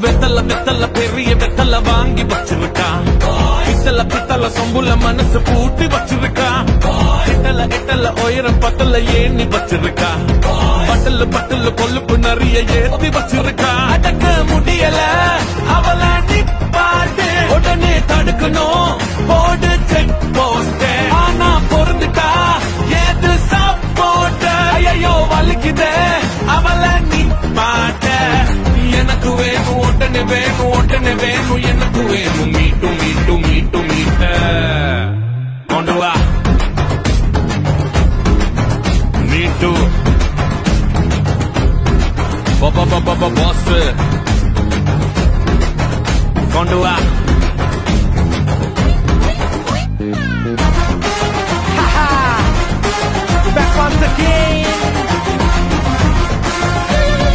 வெத்தல வெத்தல பெரிய வெத்தல வாங்கி வச்சிருக்கா. பித்தல பித்தல சொம்புல மனசு பூட்டி வச்சிருக்கா. எட்டல எட்டல உயரம் பத்தல ஏணி வச்சிருக்கா. பட்டல பட்டல கொழுப்பு நிறைய ஏத்தி வச்சிருக்கா. அடக்க முடியல அவள நிப்பாட்டு, உடனே தடுக்கணும் போடு செக் போஸ்ட். ஆனா பொருந்துட்டா ஏது சப்போர்ட். ஐயோ வலிக்குதே அவள நிப்பாட்ட. எனக்கு வேணும் உடனே வேணும் உடனே வேணும் எனக்கு வேணும் மீட்டு மீட்டு மீட்டு மீட்ட கொண்டு வா மீட்டு பாஸ் கொண்டு வா. Back once again.